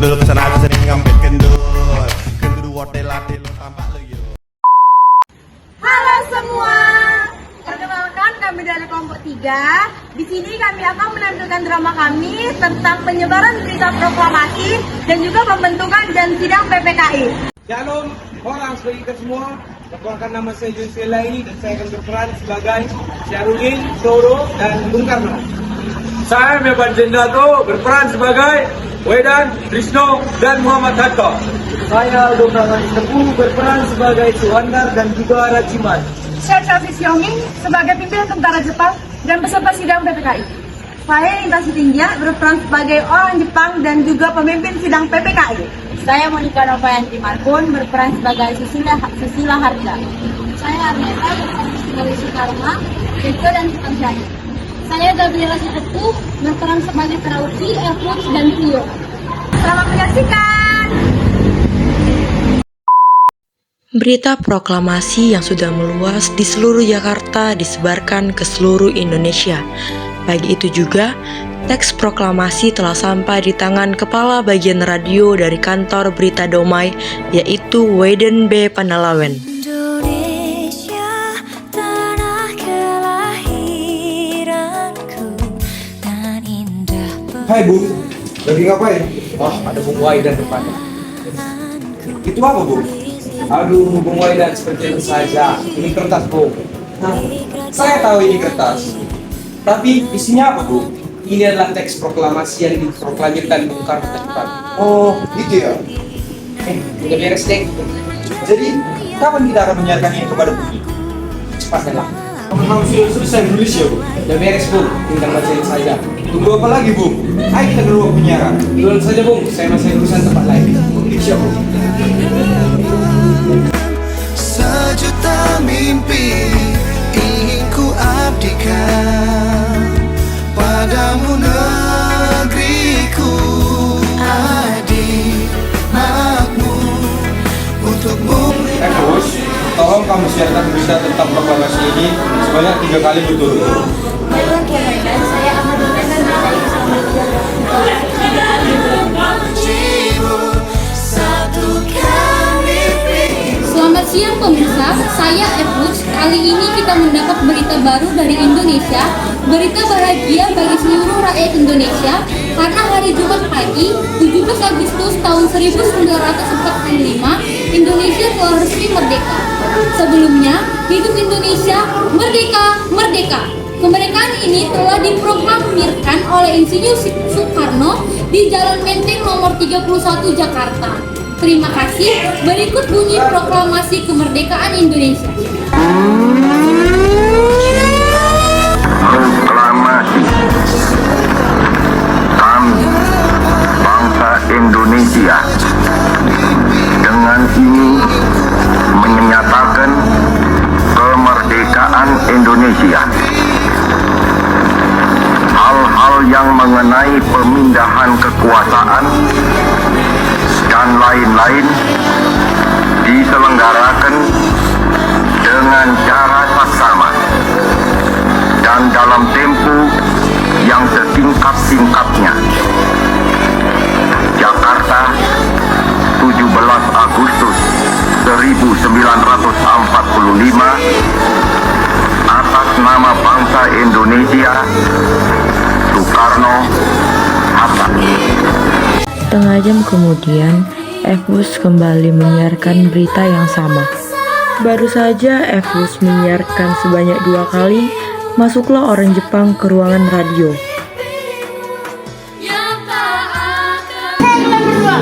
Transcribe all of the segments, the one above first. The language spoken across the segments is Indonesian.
kendul pesan aku sering ngambek kendul hotel latte lo tampak lo yo. Halo semua, perkenalkan kami dari kelompok 3. Di sini kami akan menampilkan drama kami tentang penyebaran berita proklamasi dan juga pembentukan dan sidang PPKI. Shalom, orang sebagai kita semua. Perkenalkan nama saya Yusuf Laini dan saya akan berperan sebagai Syarudin, Soro, dan Bung Karno. Saya Meban Jendato berperan sebagai Wedan, Krisno, dan Muhammad Hatta. Saya Aldo Prangani Teguh berperan sebagai Suwandar dan juga Rajiman. Saya Selvi Sionging sebagai pimpinan tentara Jepang dan peserta sidang PPKI. Saya Inta Sitinja berperan sebagai orang Jepang dan juga pemimpin sidang PPKI. Saya Monika Novayanti Markun berperan sebagai Susila Harja. Saya Arneta berperan sebagai Sukarma, Eko dan Sukamjani. Saya Gabriela Sutepu berperan sebagai Terauki, Erfurt, dan Tio. Selamat menyaksikan! Berita proklamasi yang sudah meluas di seluruh Jakarta disebarkan ke seluruh Indonesia. Pagi itu juga, teks proklamasi telah sampai di tangan Kepala Bagian Radio dari kantor Berita Domai, yaitu Wedan B. Panalawen. Hai Bung, lagi ngapain? Wah, ada Bung Waidan depannya. Itu apa Bung? Aduh, Bung Waidan seperti itu saja. Ini kertas Bung. Saya tahu ini kertas. Tapi isinya apa Bung? Ini adalah teks proklamasi yang diproklamirkan Bung Karno tadi pagi. Oh, gitu ya? Udah beres deh. Jadi, kapan kita akan menyiarkannya kepada publik? Cepatlah. Kamu sudah selesai menulis ya Bung? Udah beres Bung, tinggal bacain saja. Tunggu apa lagi Bung? Ayo kita ke ruang penyiaran. Duluan saja Bung, saya masih urusan tempat lain. Siap Bung. Sejuta mimpi ingin ku abdikan padamu negeriku, adik makmur untukmu. Bos, tolong kamu siarkan berita tentang proklamasi ini sebanyak 3 kali berturut-turut. Baiklah Kemedan, saya akan menyampaikan berita ini selama 3 kali. Selamat siang pemirsa, saya Evus. Kali ini kita mendapat berita baru dari Indonesia. Berita bahagia bagi seluruh rakyat Indonesia karena hari Jumat pagi 17 Agustus tahun 1945 Indonesia telah resmi merdeka. Sebelumnya, hidup Indonesia merdeka, merdeka. Kemerdekaan ini telah diproklamirkan oleh Insinyur Soekarno di Jalan Menteng nomor 31 Jakarta. Terima kasih. Berikut bunyi proklamasi kemerdekaan Indonesia. Proklamasi. Kami, bangsa Indonesia, dengan ini menyatakan kemerdekaan Indonesia. Hal-hal yang mengenai pemindahan kekuasaan dan lain-lain diselenggarakan dengan cara saksama dan dalam tempo yang setingkat-tingkatnya. Jakarta, 17 Agustus 1945, atas nama bangsa Indonesia, Soekarno, Hatta. Setengah jam kemudian, Evus kembali menyiarkan berita yang sama. Baru saja Evus menyiarkan sebanyak 2 kali, masuklah orang Jepang ke ruangan radio. Kalian berdua,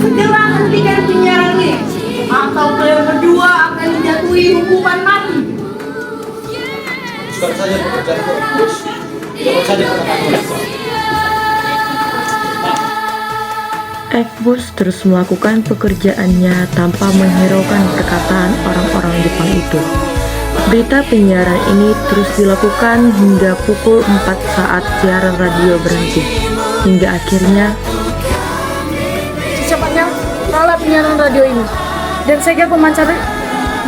segera hentikan penyiaran ini, atau kalian berdua akan dijatuhi hukuman mati. Sudah saja pekerjaan Bos. Sudah saja pekerjaan. Evus terus melakukan pekerjaannya tanpa menghiraukan perkataan orang-orang Jepang itu. Berita penyiaran ini terus dilakukan hingga pukul 4 saat siaran radio berhenti. Hingga akhirnya, Secepatnya, kalah penyiaran radio ini. Dan segera pemancar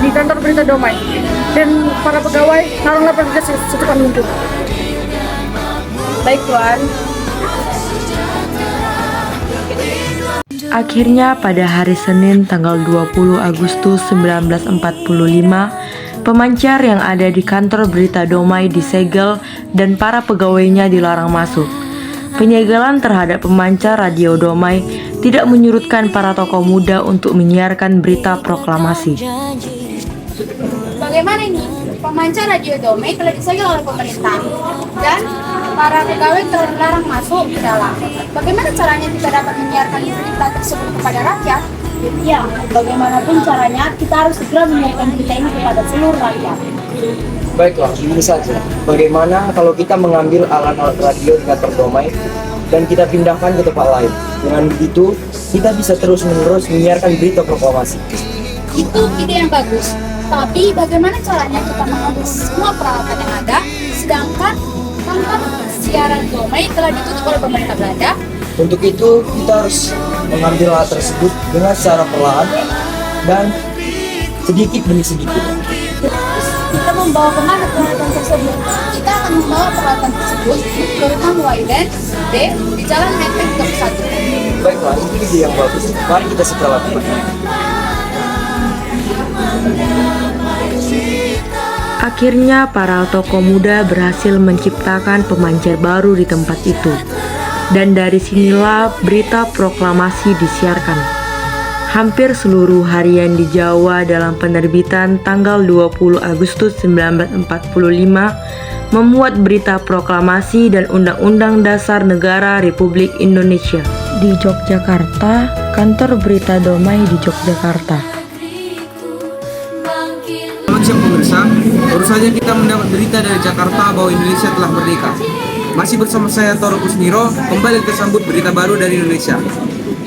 di kantor Berita Domai. Dan para pegawai, taruhlah bergegas secepat mungkin. Baik Tuan. Akhirnya pada hari Senin tanggal 20 Agustus 1945, pemancar yang ada di kantor berita Domai disegel dan para pegawainya dilarang masuk. Penyegelan terhadap pemancar radio Domai tidak menyurutkan para tokoh muda untuk menyiarkan berita proklamasi. Bagaimana ini? Pemancar radio Domai telah disegel oleh pemerintah dan para pegawai telah dilarang masuk ke dalam. Bagaimana caranya kita dapat menyiarkan berita tersebut kepada rakyat? Ya, bagaimanapun caranya, kita harus segera menyiarkan berita ini kepada seluruh rakyat. Baiklah, ini saja. Bagaimana kalau kita mengambil alat-alat radio di kantor Domai dan kita pindahkan ke tempat lain? Dengan begitu, kita bisa terus-menerus menyiarkan berita proklamasi. Itu ide yang bagus. Tapi bagaimana caranya kita mengambil semua peralatan yang ada, sedangkan kantor siaran Domai telah ditutup oleh pemerintah Belanda? Untuk itu, kita harus mengambil alat tersebut dengan secara perlahan dan sedikit demi sedikit. Kita membawa kemana peralatan tersebut? Kita akan membawa peralatan tersebut ke rumah Waiden D di Jalan Menteng 31. Baiklah, itu ide yang bagus. Mari kita segera lakukan. Akhirnya para tokoh muda berhasil menciptakan pemancar baru di tempat itu. Dan dari sinilah berita proklamasi disiarkan. Hampir seluruh harian di Jawa dalam penerbitan tanggal 20 Agustus 1945 memuat berita proklamasi dan Undang-Undang Dasar Negara Republik Indonesia. Di Yogyakarta, kantor berita Domai di Yogyakarta. Selamat siang pemirsa, baru saja kita mendapat berita dari Jakarta bahwa Indonesia telah merdeka. Masih bersama saya Toro Kusniro, kembali tersambut berita baru dari Indonesia.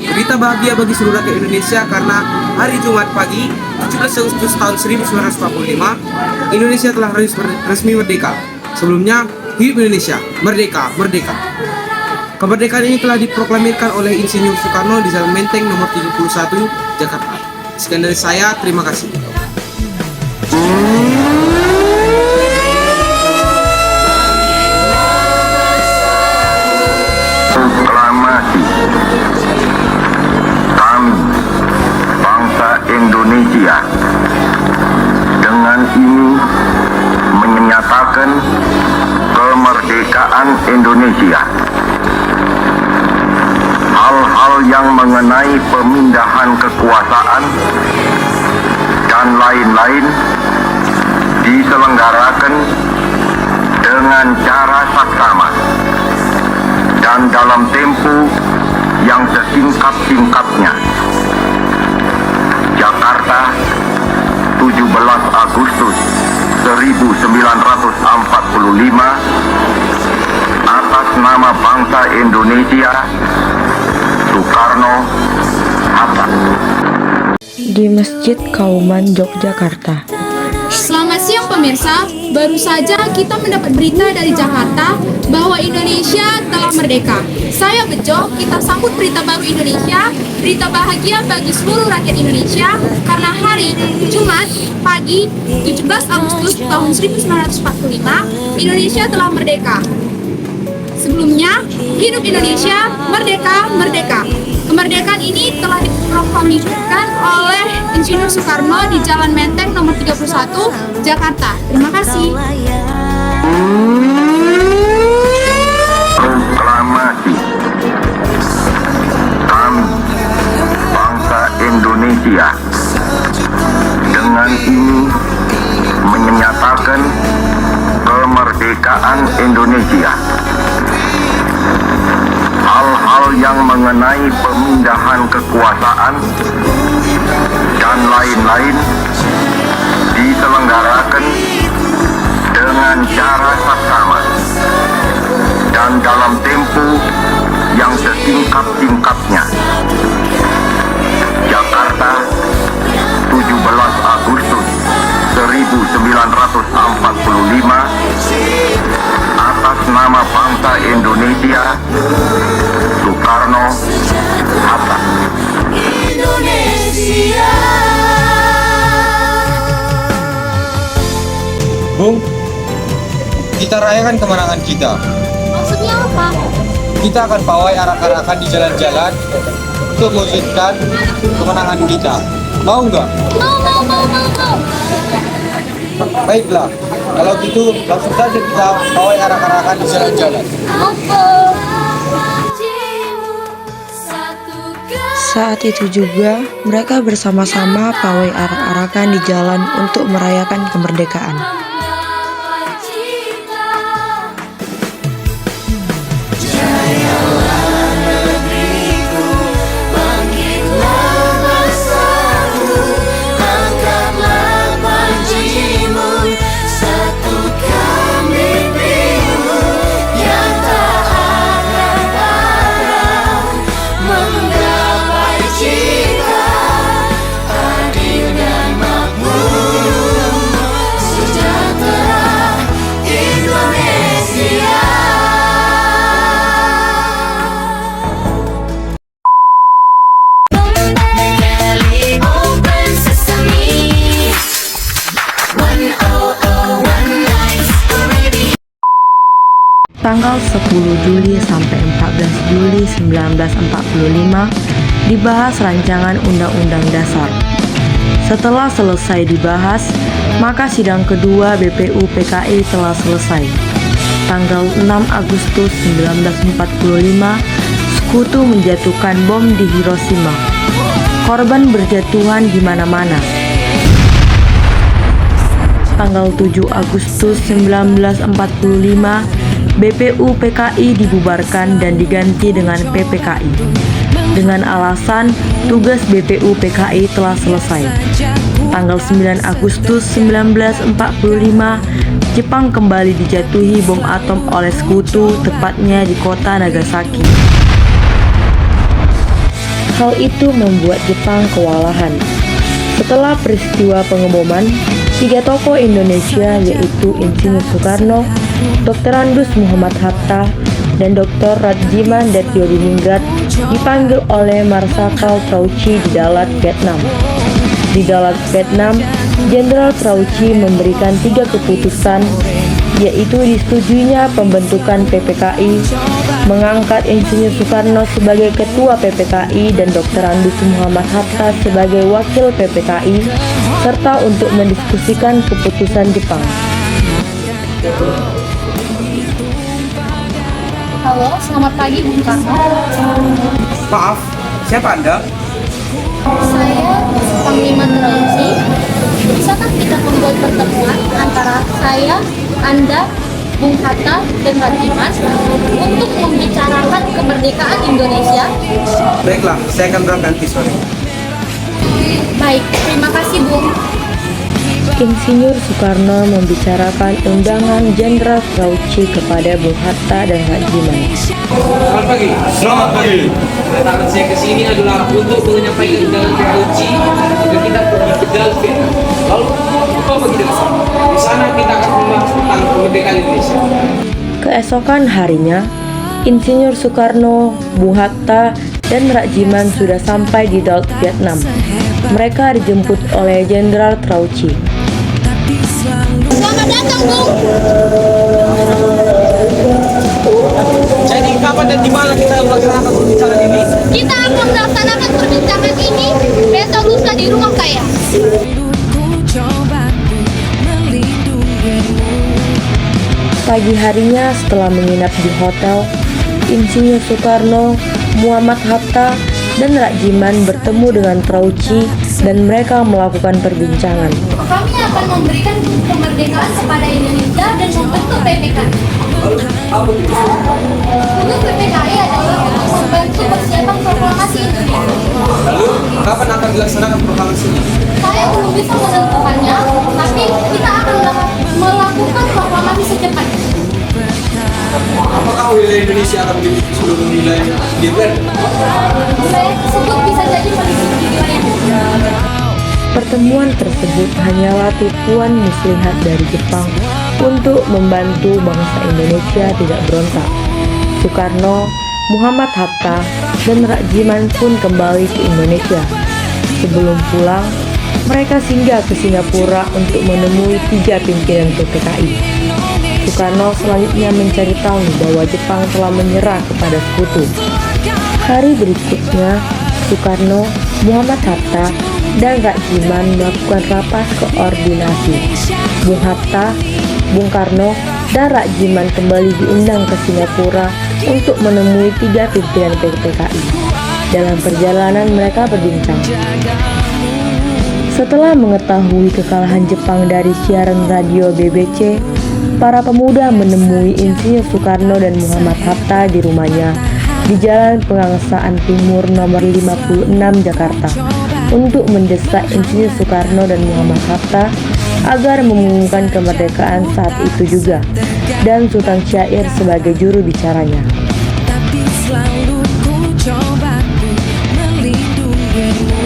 Berita bahagia bagi seluruh rakyat Indonesia karena hari Jumat pagi 17 Agustus tahun 1945, Indonesia telah resmi merdeka. Sebelumnya, hidup Indonesia, merdeka, merdeka. Kemerdekaan ini telah diproklamirkan oleh Insinyur Soekarno di Jalan Menteng nomor 31, Jakarta. Sekian dari saya, terima kasih. Proklamasi. Kami, bangsa Indonesia, dengan ini menyatakan kemerdekaan Indonesia. Hal-hal yang mengenai pemindahan kekuasaan dan lain-lain diselenggarakan dengan cara saksama dan dalam tempo yang sesingkat-singkatnya. Jakarta, 17 Agustus 1945, atas nama bangsa Indonesia, Soekarno Hatta. Di Masjid Kauman, Yogyakarta. Selamat siang pemirsa, baru saja kita mendapat berita dari Jakarta bahwa Indonesia telah merdeka. Saya Bejo, kita sambut berita baru Indonesia, berita bahagia bagi seluruh rakyat Indonesia karena hari Jumat pagi 17 Agustus tahun 1945, Indonesia telah merdeka. Sebelumnya, hidup Indonesia, merdeka, merdeka. Kemerdekaan ini telah diproklamasikan oleh Insinyur Soekarno di Jalan Menteng nomor 31, Jakarta. Terima kasih. Proklamasi. Kami, bangsa Indonesia, dengan ini menyatakan kemerdekaan Indonesia. Hal-hal yang mengenai pemindahan kekuasaan dan lain-lain diselenggarakan dengan cara saksama dan dalam tempo yang sesingkat-singkatnya. Jakarta, 17 Agustus 1945, atas nama bangsa Indonesia, Soekarno Hatta. Bung, kita rayakan kemenangan kita. Maksudnya apa? kita akan pawai arak-arakan di jalan-jalan untuk mewujudkan kemenangan kita. Mau nggak? Mau. Baiklah, kalau gitu langsung saja kita pawai arak-arakan di jalan-jalan. Oke. Saat itu juga, mereka bersama-sama pawai arak-arakan di jalan untuk merayakan kemerdekaan. Tanggal 10 Juli sampai 14 Juli 1945 dibahas rancangan Undang-Undang Dasar. Setelah selesai dibahas, maka sidang kedua BPU PKI telah selesai. Tanggal 6 Agustus 1945, Sekutu menjatuhkan bom di Hiroshima. Korban berjatuhan di mana-mana. Tanggal 7 Agustus 1945, BPU PKI dibubarkan dan diganti dengan PPKI dengan alasan tugas BPU PKI telah selesai. Tanggal 9 Agustus 1945, Jepang kembali dijatuhi bom atom oleh Sekutu, tepatnya di kota Nagasaki. Hal itu membuat Jepang kewalahan. Setelah peristiwa pengeboman, 3 tokoh Indonesia yaitu Insinyur Soekarno, Dr. Andus Muhammad Hatta, dan Dr. Rajiman Datsyodiningrat dipanggil oleh Marskal Trauci di Dalat, Vietnam. Di Dalat, Vietnam, Jenderal Trauci memberikan 3 keputusan, yaitu disetujuinya pembentukan PPKI, mengangkat Insinyur Soekarno sebagai Ketua PPKI dan Dr. Andus Muhammad Hatta sebagai Wakil PPKI, serta untuk mendiskusikan keputusan Jepang. Halo, selamat pagi Bung Karno. Maaf, siapa Anda? Saya Panglima Trauci. Bisakah kita membuat pertemuan antara saya, Anda, Bung Hatta, dan Rajiman untuk membicarakan kemerdekaan Indonesia? Baiklah, saya akan berangkat nanti sore. Baik, terima kasih Bung. Insinyur Soekarno membicarakan undangan Jenderal Trauci kepada Bung Hatta dan Rajiman. Selamat pagi. Selamat pagi. Kedatangan saya ke sini adalah untuk menyampaikan undangan Trauci agar kita pergi ke Dalat, Vietnam. Lalu apa bagi dari sana? Di sana kita akan membahas tentang kemerdekaan Indonesia. Keesokan harinya, Insinyur Soekarno, Bung Hatta, dan Rajiman sudah sampai di Dalat, Vietnam. Mereka dijemput oleh Jenderal Trauci. Selamat datang Bung. Jadi kapan dan di mana kita melaksanakan perbincangan ini? Kita akan melaksanakan perbincangan ini besok lusa di rumah saya. Pagi harinya setelah menginap di hotel, Insinyur Soekarno, Muhammad Hatta, dan Rajiman bertemu dengan Trauci dan mereka melakukan perbincangan. Kami akan memberikan kemerdekaan kepada Indonesia dan membentuk PPKI. Tugas PPKI adalah untuk membantu persiapan proklamasi Indonesia. Lalu kapan akan dilaksanakan proklamasinya? Saya belum bisa menentukannya, tapi kita akan melakukan proklamasi secepatnya. Apakah wilayah Indonesia akan meliputi seluruh wilayah DPR? Wilayah tersebut bisa jadi meliputi wilayah. Pertemuan tersebut hanyalah tipuan muslihat dari Jepang untuk membantu bangsa Indonesia tidak berontak. Soekarno, Muhammad Hatta, dan Rajiman pun kembali ke Indonesia. Sebelum pulang, mereka singgah ke Singapura untuk menemui 3 pimpinan PPKI. Soekarno selanjutnya mencari tahu bahwa Jepang telah menyerah kepada sekutu. Hari berikutnya, Soekarno, Muhammad Hatta, dan Rak Jiman melakukan rapat koordinasi. Bung Hatta, Bung Karno, dan Rak Jiman kembali diundang ke Singapura untuk menemui 3 pimpinan PPKI. Dalam perjalanan mereka berbincang. Setelah mengetahui kekalahan Jepang dari siaran radio BBC, para pemuda menemui Insinyur Soekarno dan Muhammad Hatta di rumahnya di Jalan Pengangsaan Timur nomor 56 Jakarta untuk mendesak Insinyur Soekarno dan Muhammad Hatta agar mengumumkan kemerdekaan saat itu juga, dan Sultan Syair sebagai juru bicaranya. Tapi selalu ku coba melindungimu.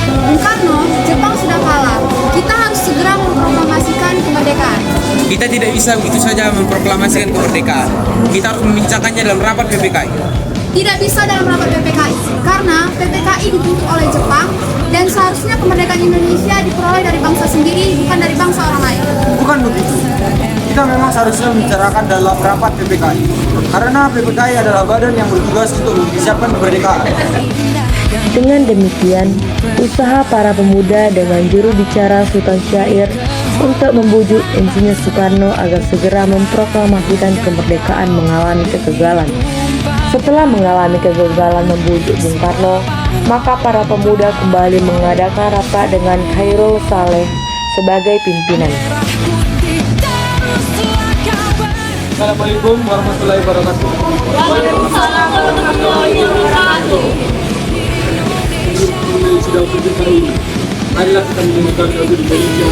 Bung Karno, Jepang sudah kalah. Kita harus segera memproklamasikan kemerdekaan. Kita tidak bisa begitu saja memproklamasikan kemerdekaan. Kita harus membicarakannya dalam rapat PPKI. Tidak bisa dalam rapat PPKI, karena PPKI dibentuk oleh Jepang dan seharusnya kemerdekaan Indonesia diperoleh dari bangsa sendiri, bukan dari bangsa orang lain. Bukan begitu. Kita memang seharusnya membicarakan dalam rapat PPKI, karena PPKI adalah badan yang bertugas untuk mempersiapkan kemerdekaan. Dengan demikian, usaha para pemuda dengan juru bicara Sultan Syair untuk membujuk Insinyur Soekarno agar segera memproklamasikan kemerdekaan mengalami kegagalan. Setelah mengalami kegagalan membujuk Bung Karno, maka para pemuda kembali mengadakan rapat dengan Khairul Saleh sebagai pimpinan. Assalamualaikum warahmatullahi wabarakatuh. Waalaikumsalam warahmatullahi wabarakatuh. Sidang PPKI, marilah kita mendengarkan lagu Indonesia.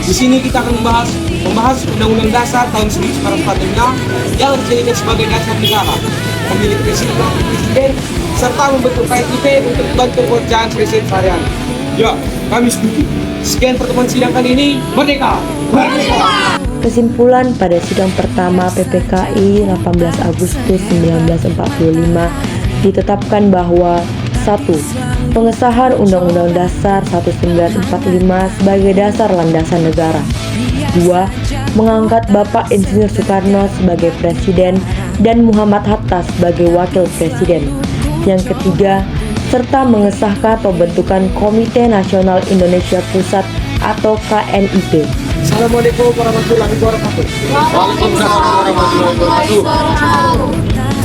Di sini kita akan membahas Undang-Undang Dasar tahun 1945 yang dijadikan sebagai dasar negara, memilih presiden, serta membentuk KIP untuk membantu pekerjaan presiden sehari-hari. Ya, kami setuju. Sekian pertemuan sidang kali ini. Merdeka! Merdeka! Kesimpulan pada sidang pertama PPKI 18 Agustus 1945 ditetapkan bahwa 1. Pengesahan Undang-Undang Dasar 1945 sebagai dasar landasan negara. 2. Mengangkat Bapak Insinyur Soekarno sebagai Presiden dan Muhammad Hatta sebagai Wakil Presiden. Yang ketiga, serta mengesahkan pembentukan Komite Nasional Indonesia Pusat atau KNIP. Assalamualaikum warahmatullahi wabarakatuh. Waalaikumsalam warahmatullahi wabarakatuh.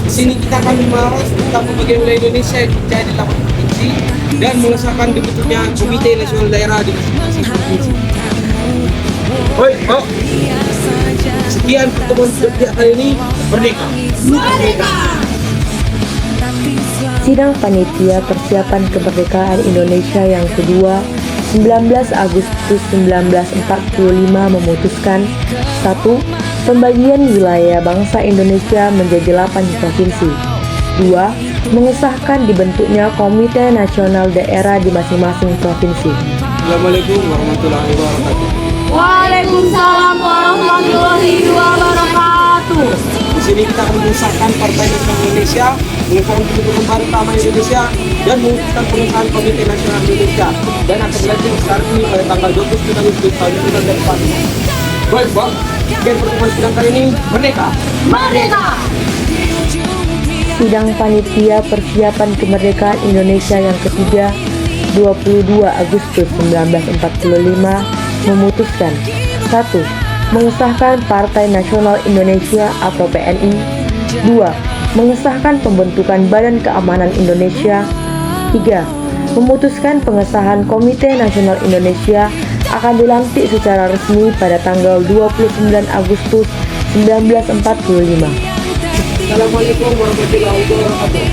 Di sini kita akan membahas tentang pembagian wilayah Indonesia yang menjadi 8 provinsi dan mengesahkan dibentuknya Komite Nasional Daerah di masing-masing provinsi. Sekian pertemuan setiap kali ini. Merdeka! Tapi selalu Sidang Panitia Persiapan Kemerdekaan Indonesia yang kedua 19 Agustus 1945 memutuskan 1. Pembagian wilayah bangsa Indonesia menjadi 8 provinsi. 2. Mengesahkan dibentuknya Komite Nasional Daerah di masing-masing provinsi. Assalamualaikum warahmatullahi wabarakatuh. Waalaikumsalam warahmatullahi wabarakatuh. Di sini kita akan mengesahkan Partai Nasional Indonesia, mengesahkan pembentukan Badan Utama Indonesia, dan memutuskan pengesahan Komite Nasional Indonesia, dan akan dilanjutkan secara resmi pada tanggal 29 Agustus tahun 2004. Baik, Pak. Sekian pertemuan sidang kali ini. Merdeka! Merdeka! Sidang Panitia Persiapan Kemerdekaan Indonesia yang ketiga 22 Agustus 1945 memutuskan 1. Mengesahkan Partai Nasional Indonesia atau PNI. 2. Mengesahkan pembentukan Badan Keamanan Indonesia. 3. Memutuskan pengesahan Komite Nasional Indonesia akan dilantik secara resmi pada tanggal 29 Agustus 1945. Assalamualaikum warahmatullahi wabarakatuh.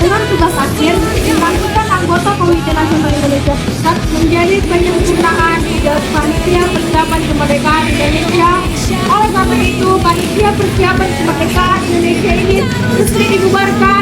Dengan tugas akhir, dilantikkan anggota Komite Nasional Indonesia Pusat menjadi penyempurnaan dari Panitia Persiapan Kemerdekaan Indonesia. Oleh karena itu, Panitia Persiapan Kemerdekaan Indonesia ini resmi dibubarkan